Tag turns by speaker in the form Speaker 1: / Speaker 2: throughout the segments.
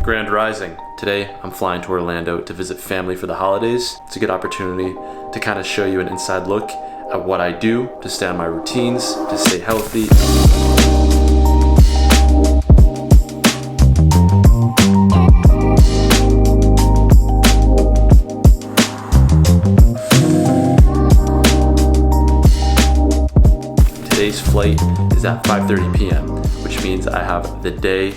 Speaker 1: Grand Rising. Today, I'm flying to Orlando to visit family for the holidays. It's a good opportunity to kind of show you an inside look at what I do to stay on my routines, to stay healthy. Today's flight is at 5:30 p.m., which means I have the day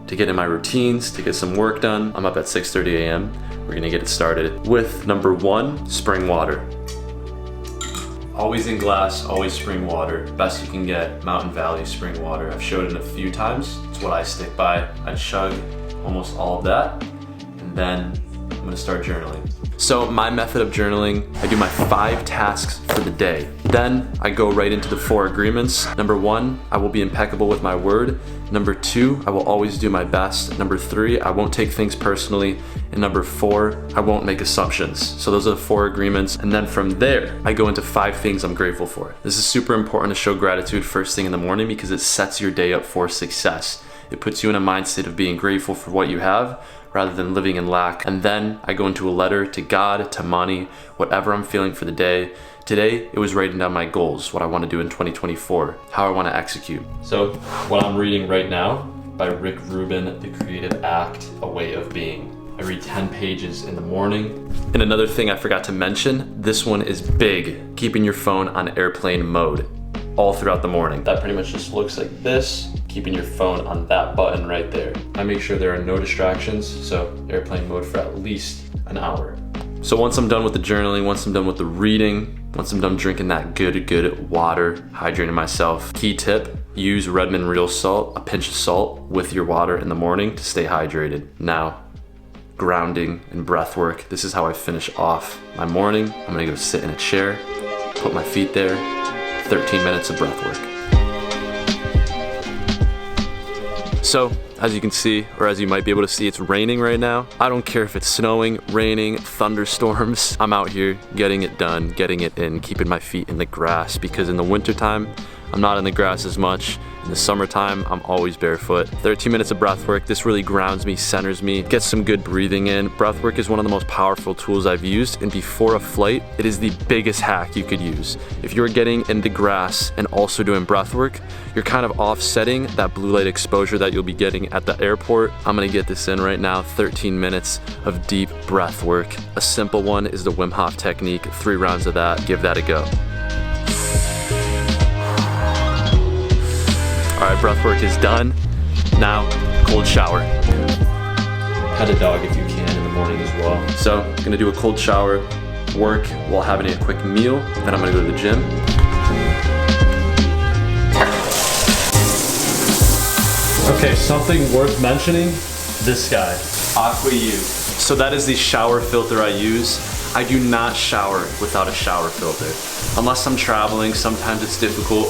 Speaker 1: to get in my routines, to get some work done. I'm up at 6:30 a.m. We're gonna get it started with number 1, spring water. Always in glass, always spring water. Best you can get, Mountain Valley spring water. I've showed it a few times. It's what I stick by. I chug almost all of that, and then I'm gonna start journaling. So my method of journaling, I do my 5 tasks for the day. Then I go right into the 4 agreements. Number 1, I will be impeccable with my word. Number 2, I will always do my best. Number 3, I won't take things personally. And number 4, I won't make assumptions. So those are the 4 agreements. And then from there, I go into 5 things I'm grateful for. This is super important to show gratitude first thing in the morning because it sets your day up for success. It puts you in a mindset of being grateful for what you have rather than living in lack. And then I go into a letter to God, to money, whatever I'm feeling for the day. Today, it was writing down my goals, what I want to do in 2024, how I want to execute. So what I'm reading right now by Rick Rubin, The Creative Act, A Way of Being. I read 10 pages in the morning. And another thing I forgot to mention, this one is big, keeping your phone on airplane mode all throughout the morning. That pretty much just looks like this, keeping your phone on that button right there. I make sure there are no distractions, so airplane mode for at least an hour. So once I'm done with the journaling, once I'm done with the reading, once I'm done drinking that good water, hydrating myself, key tip, use Redmond real salt, a pinch of salt with your water in the morning to stay hydrated. Now, grounding and breath work. This is how I finish off my morning. I'm gonna go sit in a chair, put my feet there, 13 minutes of breath work. So, as you can see, or as you might be able to see, it's raining right now. I don't care if it's snowing, raining, thunderstorms. I'm out here getting it done, getting it in, keeping my feet in the grass, because in the wintertime, I'm not in the grass as much. In the summertime, I'm always barefoot. 13 minutes of breath work. This really grounds me, centers me, gets some good breathing in. Breath work is one of the most powerful tools I've used, and before a flight, it is the biggest hack you could use. If you're getting in the grass and also doing breath work, you're kind of offsetting that blue light exposure that you'll be getting at the airport. I'm gonna get this in right now, 13 minutes of deep breath work. A simple one is the Wim Hof technique, 3 rounds of that, give that a go. All right, breath work is done. Now, cold shower. Pet a dog if you can in the morning as well. So, I'm gonna do a cold shower, work while having a quick meal, then I'm gonna go to the gym. Okay, something worth mentioning, this guy, AquaU. So that is the shower filter I use. I do not shower without a shower filter. Unless I'm traveling, sometimes it's difficult.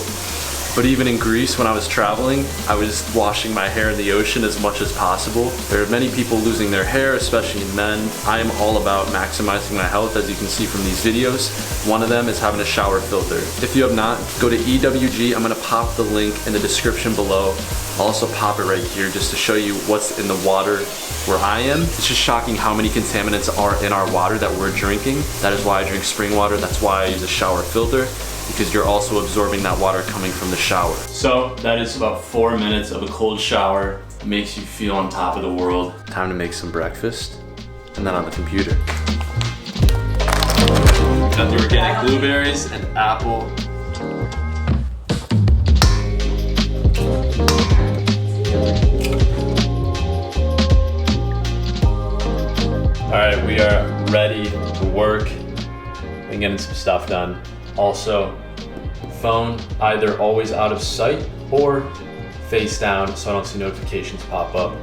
Speaker 1: But even in Greece, when I was traveling, I was washing my hair in the ocean as much as possible. There are many people losing their hair, especially men. I am all about maximizing my health, as you can see from these videos. One of them is having a shower filter. If you have not, go to EWG. I'm gonna pop the link in the description below. I'll also pop it right here just to show you what's in the water where I am. It's just shocking how many contaminants are in our water that we're drinking. That is why I drink spring water. That's why I use a shower filter, because you're also absorbing that water coming from the shower. So that is about 4 minutes of a cold shower. It makes you feel on top of the world. Time to make some breakfast, and then on the computer. Got the organic blueberries and apple. All right, we are ready to work and getting some stuff done. Also, phone either always out of sight or face down so I don't see notifications pop up.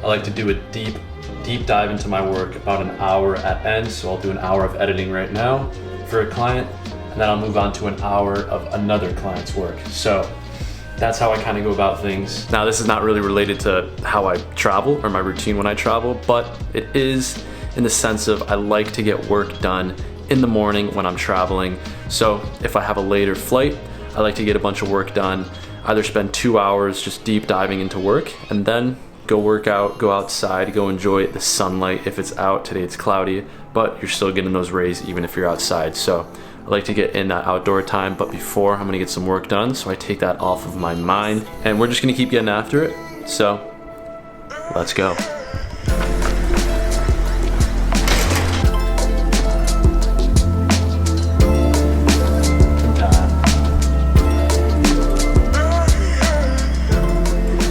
Speaker 1: I like to do a deep dive into my work, about an hour at end. So I'll do an hour of editing right now for a client, and then I'll move on to an hour of another client's work. So that's how I kind of go about things. Now, this is not really related to how I travel or my routine when I travel, but it is in the sense of I like to get work done in the morning when I'm traveling. So if I have a later flight, I like to get a bunch of work done, either spend 2 hours just deep diving into work and then go work out, go outside, go enjoy the sunlight if it's out. Today it's cloudy, but you're still getting those rays even if you're outside. So I like to get in that outdoor time, but before I'm gonna get some work done, so I take that off of my mind, and we're just gonna keep getting after it. So let's go.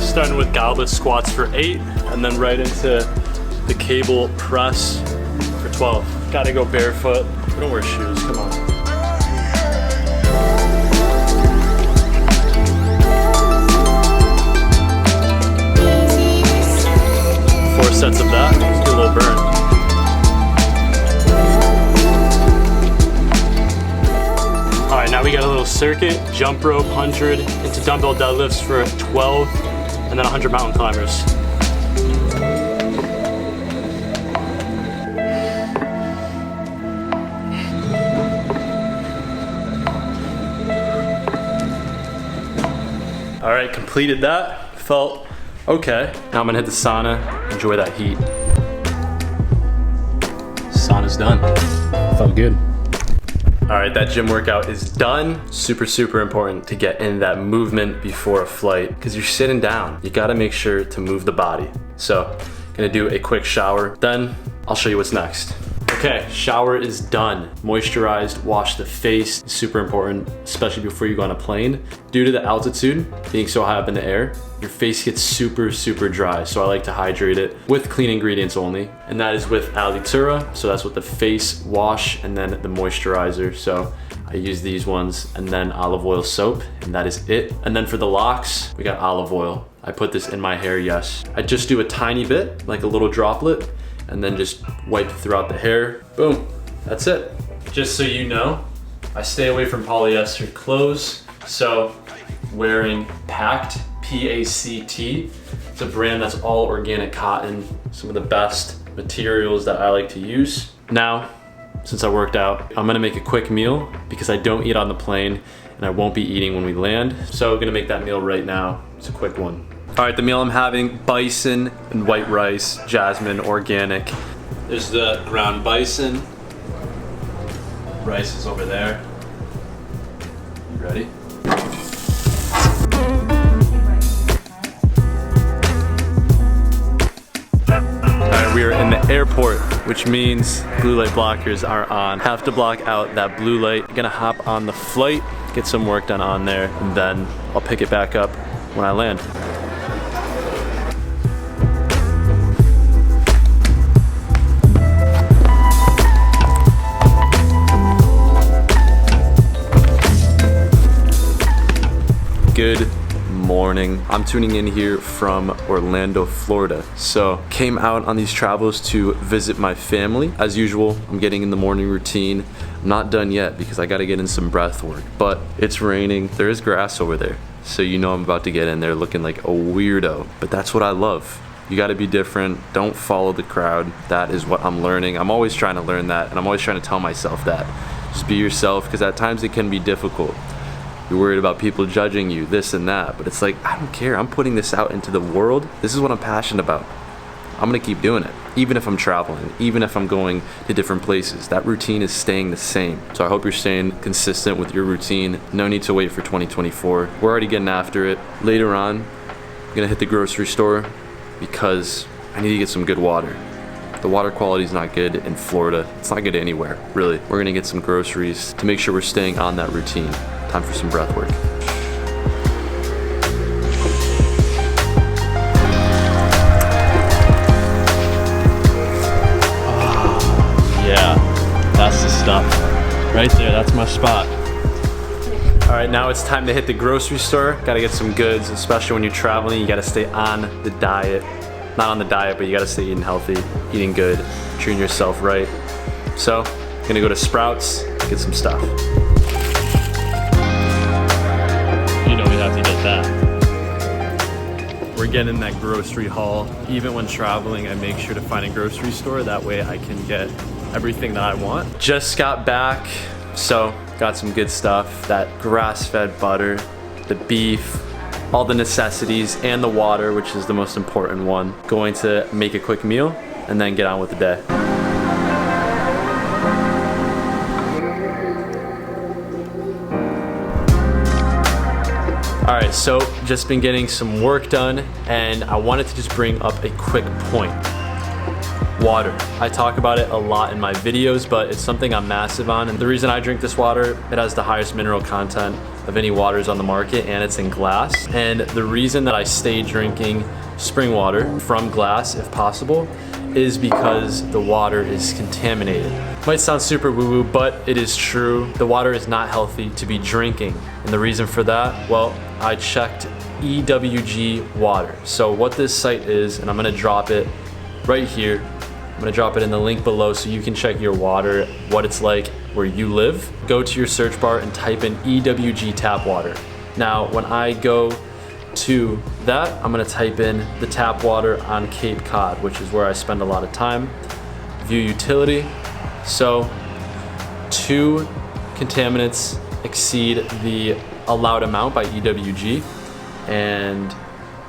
Speaker 1: Starting with goblet squats for 8, and then right into the cable press for 12. Gotta go barefoot. We don't wear shoes, come on. 4 sets of that. Let's do a little burn. All right, now we got a little circuit, jump rope 100 into dumbbell deadlifts for 12, and then 100 mountain climbers. All right, completed that. Felt okay. Now I'm gonna hit the sauna, enjoy that heat. Sauna's done. Felt good. All right, that gym workout is done. Super, super important to get in that movement before a flight because you're sitting down. You gotta make sure to move the body. So, gonna do a quick shower, then I'll show you what's next. Okay, shower is done. Moisturized, wash the face, super important, especially before you go on a plane. Due to the altitude, being so high up in the air, your face gets super, super dry. So I like to hydrate it with clean ingredients only. And that is with Alitura. So that's with the face wash and then the moisturizer. So I use these ones and then olive oil soap, and that is it. And then for the locks, we got olive oil. I put this in my hair, yes. I just do a tiny bit, like a little droplet, and then just wipe throughout the hair. Boom, that's it. Just so you know, I stay away from polyester clothes. So wearing Pact, P-A-C-T. It's a brand that's all organic cotton. Some of the best materials that I like to use. Now, since I worked out, I'm gonna make a quick meal because I don't eat on the plane and I won't be eating when we land. So I'm gonna make that meal right now. It's a quick one. All right, the meal I'm having, bison and white rice, jasmine, organic. There's the ground bison. Rice is over there. You ready? We are in the airport, which means blue light blockers are on. Have to block out that blue light. Gonna hop on the flight, get some work done on there, and then I'll pick it back up when I land. Good morning. I'm tuning in here from Orlando, Florida. So came out on these travels to visit my family. As usual, I'm getting in the morning routine. I'm not done yet because I gotta get in some breath work, but it's raining. There is grass over there. So you know I'm about to get in there looking like a weirdo, but that's what I love. You gotta be different. Don't follow the crowd. That is what I'm learning. I'm always trying to learn that, and I'm always trying to tell myself that. Just be yourself, because at times it can be difficult. You're worried about people judging you, this and that, but it's like, I don't care. I'm putting this out into the world. This is what I'm passionate about. I'm gonna keep doing it. Even if I'm traveling, even if I'm going to different places, that routine is staying the same. So I hope you're staying consistent with your routine. No need to wait for 2024. We're already getting after it. Later on, I'm gonna hit the grocery store because I need to get some good water. The water quality is not good in Florida. It's not good anywhere, really. We're gonna get some groceries to make sure we're staying on that routine. Time for some breath work. Yeah, that's the stuff. Right there, that's my spot. All right, now it's time to hit the grocery store. Gotta get some goods, especially when you're traveling. You gotta stay on the diet. Not on the diet, but you gotta stay eating healthy, eating good, treating yourself right. So, gonna go to Sprouts, get some stuff. You know we have to get that. We're getting that grocery haul. Even when traveling, I make sure to find a grocery store. That way I can get everything that I want. Just got back, so got some good stuff. That grass-fed butter, the beef, all the necessities and the water, which is the most important one. Going to make a quick meal and then get on with the day. All right, so just been getting some work done, and I wanted to just bring up a quick point. Water. I talk about it a lot in my videos, but it's something I'm massive on. And the reason I drink this water, it has the highest mineral content of any waters on the market, and it's in glass. And the reason that I stay drinking spring water from glass, if possible, is because the water is contaminated. Might sound super woo-woo, but it is true. The water is not healthy to be drinking. And the reason for that, well, I checked EWG water. So what this site is, and I'm gonna drop it right here. I'm gonna drop it in the link below so you can check your water, what it's like where you live. Go to your search bar and type in EWG tap water. Now, when I go to that, I'm gonna type in the tap water on Cape Cod, which is where I spend a lot of time. View utility. So 2 contaminants exceed the allowed amount by EWG, and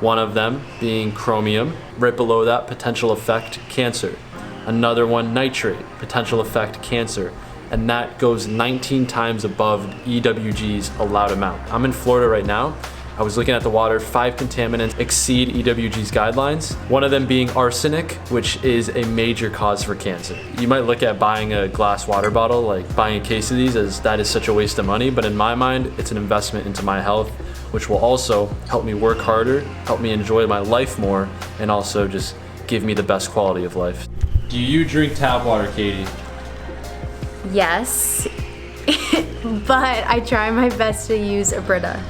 Speaker 1: one of them being chromium. Right below that, potential effect cancer. Another one, nitrate, potential effect cancer. And that goes 19 times above EWG's allowed amount. I'm in Florida right now. I was looking at the water, 5 contaminants exceed EWG's guidelines. One of them being arsenic, which is a major cause for cancer. You might look at buying a glass water bottle, like buying a case of these, as that is such a waste of money, but in my mind, it's an investment into my health, which will also help me work harder, help me enjoy my life more, and also just give me the best quality of life. Do you drink tap water, Katie?
Speaker 2: Yes, but I try my best to use a Brita.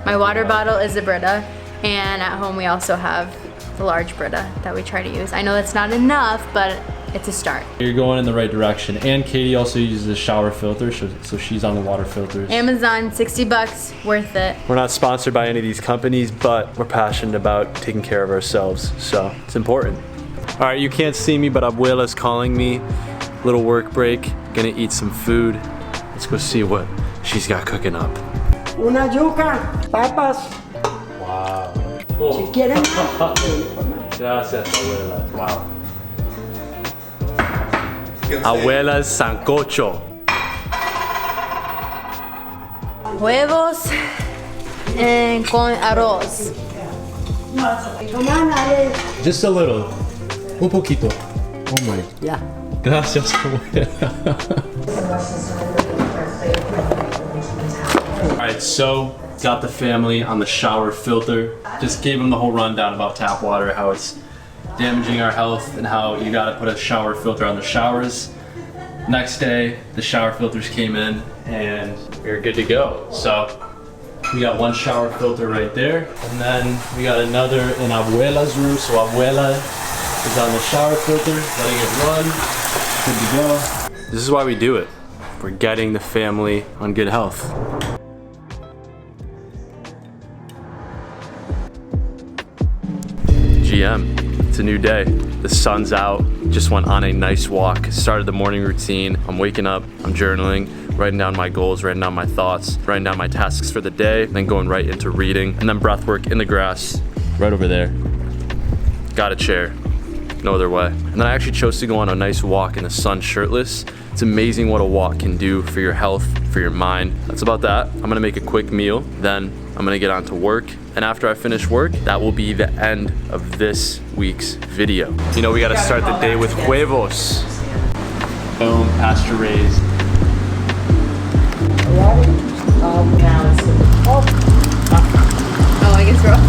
Speaker 2: My water bottle is a Brita, and at home we also have the large Brita that we try to use. I know that's not enough, but it's a start.
Speaker 1: You're going in the right direction. And Katie also uses a shower filter, so she's on the water filters.
Speaker 2: Amazon, 60 bucks, worth it.
Speaker 1: We're not sponsored by any of these companies, but we're passionate about taking care of ourselves, so it's important. All right, you can't see me, but Abuela's calling me. Little work break, gonna eat some food. Let's go see what she's got cooking up.
Speaker 3: Una yuca, papas.
Speaker 1: Wow.
Speaker 3: Si quieren
Speaker 1: Gracias, abuela. Wow. Abuela's sancocho.
Speaker 2: Huevos con arroz.
Speaker 1: Just a little. Un poquito. Oh my.
Speaker 3: Ya.
Speaker 1: Gracias, abuela. Alright, so got the family on the shower filter. Just gave them the whole rundown about tap water, how it's damaging our health and how you gotta put a shower filter on the showers. Next day, the shower filters came in and we were good to go. So we got one shower filter right there, and then we got another in Abuela's room. So Abuela is on the shower filter, letting it run, good to go. This is why we do it. We're getting the family on good health. GM, it's a new day. The sun's out, just went on a nice walk, started the morning routine. I'm waking up, I'm journaling, writing down my goals, writing down my thoughts, writing down my tasks for the day, then going right into reading, and then breath work in the grass, right over there. Got a chair, no other way. And then I actually chose to go on a nice walk in the sun shirtless. It's amazing what a walk can do for your health, for your mind. That's about that. I'm gonna make a quick meal, then I'm gonna get on to work. And after I finish work, that will be the end of this week's video. You know, we gotta start the day with huevos. Boom, pasture raised.
Speaker 2: Oh, I guess we're all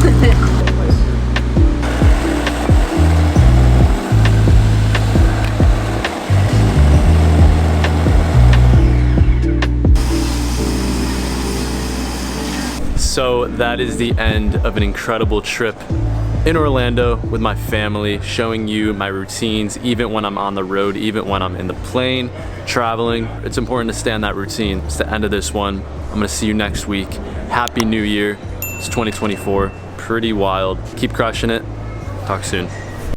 Speaker 1: So that is the end of an incredible trip in Orlando with my family, showing you my routines, even when I'm on the road, even when I'm in the plane, traveling. It's important to stay on that routine. It's the end of this one. I'm gonna see you next week. Happy New Year. It's 2024, pretty wild. Keep crushing it. Talk soon.